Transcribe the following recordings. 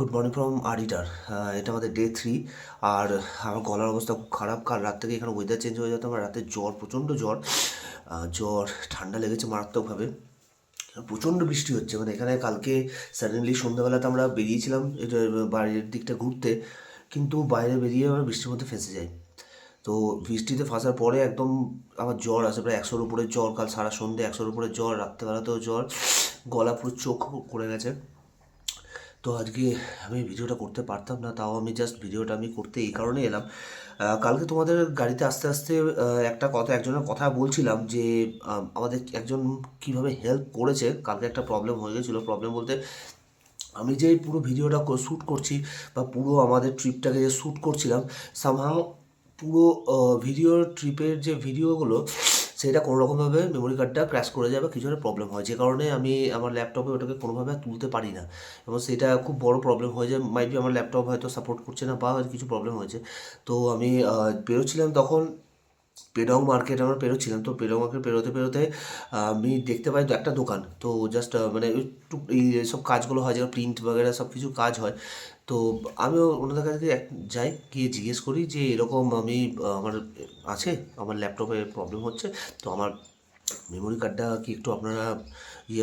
Good morning from আডিটার। এটা আমাদের day 3। আর আমার গলার অবস্থা খুব খারাপ। কাল রাত থেকে এখানে ওয়েদার চেঞ্জ হয়ে যেত, আমার রাতে জ্বর, প্রচণ্ড জ্বর। জ্বর, ঠান্ডা লেগেছে মারাত্মকভাবে। প্রচণ্ড বৃষ্টি হচ্ছে, মানে এখানে কালকে সাডেনলি সন্ধ্যাবেলাতে আমরা বেরিয়েছিলাম এটা বাড়ির দিকটা ঘুরতে, কিন্তু বাইরে বেরিয়ে আবার বৃষ্টির মধ্যে ফেঁসে যাই। তো বৃষ্টিতে ফাঁসার পরে একদম আমার জ্বর আসে, প্রায় 100-র উপরে জ্বর। কাল সারা সন্ধ্যে 100-র উপরে জ্বর, রাত্রেবেলাতেও জ্বর, গলা পুরো চোখ করে গেছে। তো আজকে আমি ভিডিওটা করতে পারতাম না, তাও আমি জাস্ট ভিডিওটা আমি করতে এই কারণে এলাম। কালকে তোমাদের গাড়িতে আস্তে আস্তে একটা কথা, একজনের কথা বলছিলাম যে আমাদের একজন কিভাবে হেল্প করেছে। কালকে একটা প্রবলেম হয়ে গেছিলো, প্রবলেম বলতে আমি যে পুরো ভিডিওটা শ্যুট করছি বা পুরো আমাদের ট্রিপটাকে যে শ্যুট করছিলাম, সামহাও পুরো ভিডিও ট্রিপের যে ভিডিওগুলো সেটা কোনোরকমভাবে মেমোরি কার্ডটা ক্র্যাশ করে যায় বা কিছু একটা প্রবলেম হয়, যে কারণে আমি আমার ল্যাপটপে ওটাকে কোনোভাবে তুলতে পারি না, এবং সেটা খুব বড় প্রবলেম হয়ে যায়। মাইট বি আমার ল্যাপটপ হয়তো সাপোর্ট করছে না বা হয়তো কিছু প্রবলেম হয়েছে। তো আমি বেরোচ্ছিলাম তখন, পেডং মার্কেট আমরা পেরোচ্ছিলাম। তো পেডং মার্কেট পেরোতে পেরোতে আমি দেখতে পাই তো একটা দোকান, তো জাস্ট মানে একটু এই সব কাজগুলো হয়, যেমন প্রিন্ট বগেরা সব কিছু কাজ হয়। তো আমিও ওনাদের কাছে যাই, গিয়ে জিজ্ঞেস করি যে এরকম আমি আমার আছে, আমার ল্যাপটপে প্রবলেম হচ্ছে, তো আমার মেমোরি কার্ডটা কি একটু আপনারা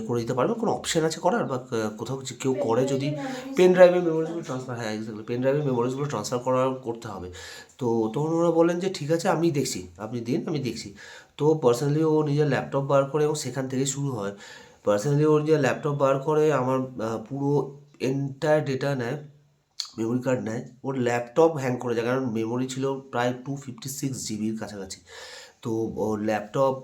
করে দিতে পারবেন? কোনো অপশান আছে করার, বা কোথাও কেউ করে যদি পেন ড্রাইভে মেমোরিজগুলো ট্রান্সফার, হ্যাঁ এক্স্যাক্টলি, পেন ড্রাইভে মেমোরিজগুলো ট্রান্সফার করতে হবে। তো তখন ওরা বলেন যে ঠিক আছে, আমি দেখছি, আপনি দিন, আমি দেখছি। তো পার্সোনালি ও নিজের ল্যাপটপ বার করে, এবং সেখান থেকে শুরু হয়। পার্সোনালি ওর যে ল্যাপটপ বার করে আমার পুরো এন্টায়ার ডেটা নেয়, মেমোরি কার্ড নেয়, ওর ল্যাপটপ হ্যাং করে যায়, কারণ মেমোরি ছিল প্রায় 256 জিবির কাছাকাছি। তো ওর ল্যাপটপ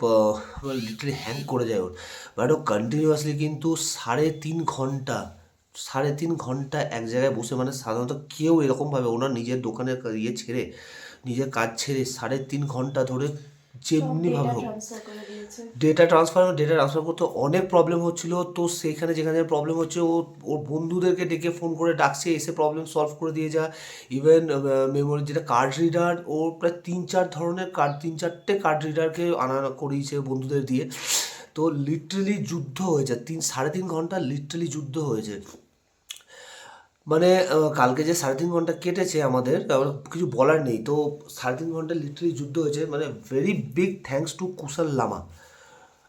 লিটারালি হ্যাং করে যায় ওর। বাট ও কন্টিনিউয়াসলি কিন্তু 3.5 ঘন্টা, 3.5 ঘন্টা এক জায়গায় বসে, মানে সাধারণত কেউ এরকমভাবে ওনার নিজের দোকানের ছেড়ে, নিজের কাজ ছেড়ে 3.5 ঘন্টা ধরে যেমনিভাবে হোক ডেটা ট্রান্সফার করতে অনেক প্রবলেম হচ্ছিল। তো সেইখানে যেখানে প্রবলেম হচ্ছে, ওর বন্ধুদেরকে ডেকে ফোন করে ডাকছে, এসে প্রবলেম সলভ করে দিয়ে যা। ইভেন মেমোরি যেটা কার্ড রিডার, ওর প্রায় 3-4 ধরনের 3-4টে কার্ড রিডারকে আনা করিয়েছে বন্ধুদের দিয়ে। তো লিটারালি যুদ্ধ হয়েছে, 3-3.5 ঘন্টা লিটারালি যুদ্ধ হয়েছে। মানে কালকে যে 3.5 ঘন্টা কেটেছে আমাদের, কিছু বলার নেই। তো 3.5 ঘন্টা লিটারালি যুদ্ধ হয়েছে, মানে ভেরি বিগ থ্যাঙ্কস টু কুশল লামা।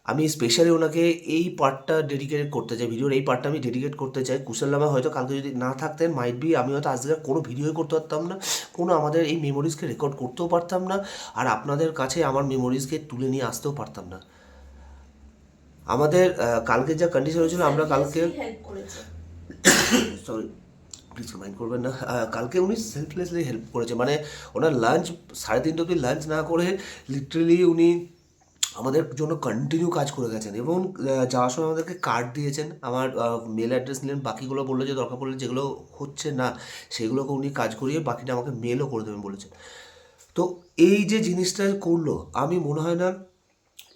আমি স্পেশালি ওনাকে এই পার্টটা ডেডিকেট করতে চাই, ভিডিওর এই পার্টটা আমি ডেডিকেট করতে চাই। কুশল লামা হয়তো কালকে যদি না থাকতেন, মাইট বি আমি হয়তো আজকে কোনো ভিডিওই করতে পারতাম না, কোনো আমাদের এই মেমোরিজকে রেকর্ড করতেও পারতাম না, আর আপনাদের কাছে আমার মেমোরিজকে তুলে নিয়ে আসতেও পারতাম না। আমাদের কালকে যা কন্ডিশন হয়েছিল, আমরা কালকে, সরি প্লিজ মাইন্ড করবেন না, কালকে উনি সেলফলেসলি হেল্প করেছে। মানে ওনার লাঞ্চ 3:30 অবধি লাঞ্চ না করে লিটারেলি উনি আমাদের জন্য কন্টিনিউ কাজ করে গেছেন, এবং যাওয়ার সময় আমাদেরকে কার্ড দিয়েছেন। আমার মেল অ্যাড্রেস নিলেন, বাকিগুলো বললো যে দরকার পড়লে যেগুলো হচ্ছে না সেগুলোকে উনি কাজ করিয়ে বাকিটা আমাকে মেলও করে দেবেন বলেছেন। তো এই যে জিনিসটা করলো, আমি মনে হয় না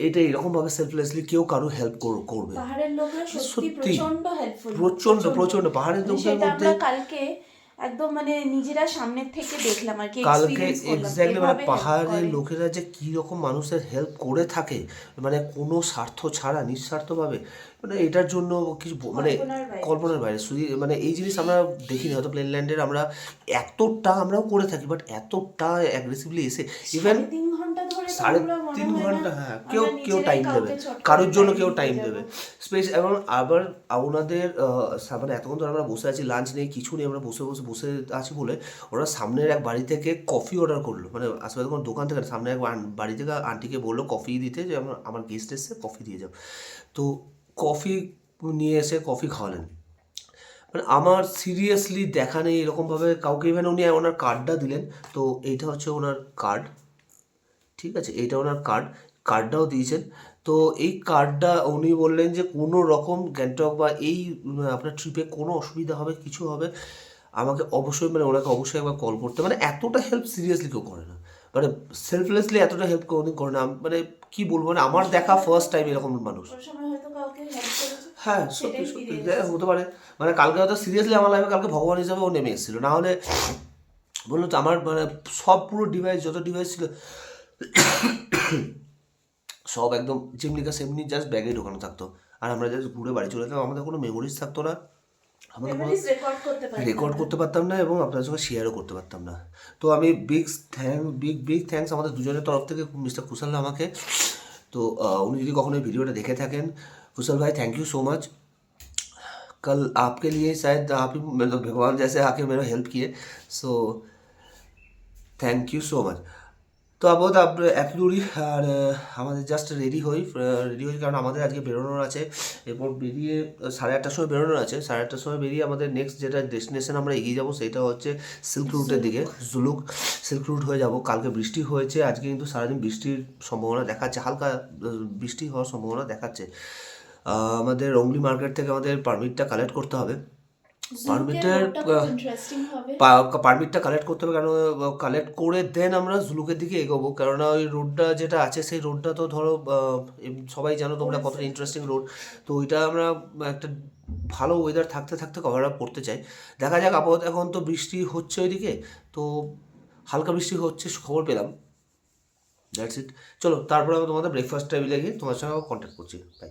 এটা এরকমভাবে সেলফলেসলি কেউ কারো হেল্প করবে। পাহাড়ের লোকরা সত্যি সত্যি প্রচন্ড হেল্পফুল, প্রচণ্ড প্রচণ্ড পাহাড়ের লোকদের সেটা মধ্যে আমরা কালকে একদম মানে নিজেরা সামনের থেকে দেখলাম আর কি, কালকে এক্সপিরিয়েন্স করলাম এক্স্যাক্টলি, মানে এভাবে হেল্প পাহাড়ের করে। লোকেরা যে কী রকম মানুষের হেল্প করে থাকে, মানে কোনো স্বার্থ ছাড়া নিঃস্বার্থভাবে, মানে এটার জন্য কিছু মানে কল্পনার বাইরে। কল্পনার বাইরে। শুধু মানে এই জিনিস আমরা দেখিনি, হয়তো প্লেনল্যান্ডের আমরা এতটা আমরাও করে থাকি, বাট এতটা অ্যাগ্রেসিভলি এসে ইভেন 3.5 ঘন্টা ধরে তো সাড়ে আমরা মনে তিন হয় না ঘন্টা হ্যাঁ, কেউ আমরা কেউ নিজেরাই টাইম দেবে, কাউকে চট করে কারোর জন্য টাইম কেউ দিতে টাইম যাব। দেবে স্পেস। এবং আবার ওনাদের মানে এতক্ষণ ধরে আমরা বসে আছি, লাঞ্চ নেই কিছু নেই, আমরা বসে বসে বসে আছি বলে ওরা সামনের এক বাড়ি থেকে কফি অর্ডার করলো। মানে আসলে কোনো দোকান থেকে না, সামনে এক বাড়ি থেকে আন্টিকে বললো কফি দিতে, যে আমার গেস্ট এসছে কফি দিয়ে যাও। তো কফি নিয়ে এসে কফি খাওয়ালেন। মানে আমার সিরিয়াসলি দেখা নেই এরকমভাবে কাউকে। ইভেন উনি ওনার কার্ডটা দিলেন, তো এইটা হচ্ছে ওনার কার্ড, ঠিক আছে, এইটা ওনার কার্ডটাও দিয়েছেন। তো এই কার্ডটা উনি বললেন যে কোনো রকম গ্যাংটক বা এই আপনার ট্রিপে কোনো অসুবিধা হবে, কিছু হবে, আমাকে অবশ্যই, মানে ওনাকে অবশ্যই একবার কল করতে। মানে এতটা হেল্প সিরিয়াসলি কেউ করে না, মানে সেলফলেসলি এতটা হেল্প কোনোদিন করে না। মানে কি বলবো, মানে আমার দেখা ফার্স্ট টাইম এরকম মানুষ। ওর সময় হয়তো কাউকে হেল্প করেছে, হ্যাঁ সত্যি সেটাই সত্যি ফিরে যাই এসেছে। হতে পারে। মানে কালকে হয়তো সিরিয়াসলি আমার লাইফে কালকে ভগবান হিসাবে ও নেমে এসেছিলো, না হলে বললো তো আমার মানে সব পুরো ডিভাইস, যত ডিভাইস ছিল সব একদম যেমনি কা সেমনি জাস্ট ব্যাগে ঢোকানো থাকতো। আর আমরা জাস্ট ঘুরে বাড়ি চলে যেতাম, আমাদের কোনো মেমোরিজ থাকতো না, আমাদের কোনো মেমোরিজ রেকর্ড করতে পারি রেকর্ড করতে পারতাম না এবং আপনাদের সঙ্গে শেয়ারও করতে পারতাম না। তো আমি বিগ থ্যাঙ্কস আমাদের দুজনের তরফ থেকে মিস্টার কুশাল আমাকে। তো উনি যদি কখনো এই ভিডিওটা দেখে থাকেন, कुशल भाई थैंक यू सो मच। कल आपके लिए शायद आप ही मतलब भगवान जैसे आके मेरा हेल्प किए, सो থ্যাংক ইউ সো মাচ। তো আপাতত এত দূরই। আর আমাদের জাস্ট রেডি হই কারণ আমাদের আজকে বেরোনোর আছে। এরপর বেরিয়ে 8:30টার সময় বেরোনোর আছে। 8:30টার সময় বেরিয়ে আমাদের নেক্সট যেটা ডেস্টিনেশন আমরা এগিয়ে যাবো সেটা হচ্ছে সিল্ক রুটের দিকে, জুলুক সিল্ক রুট হয়ে যাব। কালকে বৃষ্টি হয়েছে, আজকে কিন্তু সারাদিন বৃষ্টির সম্ভাবনা দেখাচ্ছে, হালকা বৃষ্টি হওয়ার সম্ভাবনা দেখাচ্ছে। আমাদের রংলি মার্কেট থেকে আমাদের পারমিটটা কালেক্ট করতে হবে। পারমিটটা কালেক্ট করতে হবে, কারণ কালেক্ট করে দেন আমরা জুলুকের দিকে এগোবো। কেননা ওই রোডটা যেটা আছে সেই রোডটা তো ধরো সবাই জানো তোমরা কতটা ইন্টারেস্টিং রোড। তো ওইটা আমরা একটা ভালো ওয়েদার থাকতে থাকতে কভার আপ করতে চাই। দেখা যাক। আপাতত এখন তো বৃষ্টি হচ্ছে ওইদিকে, তো হালকা বৃষ্টি হচ্ছে খবর পেলাম। That's it. চলো তারপরে আমি তোমাদের ব্রেকফাস্ট টেবিলে গিয়ে তোমার সঙ্গে কন্ট্যাক্ট করছি। বাই।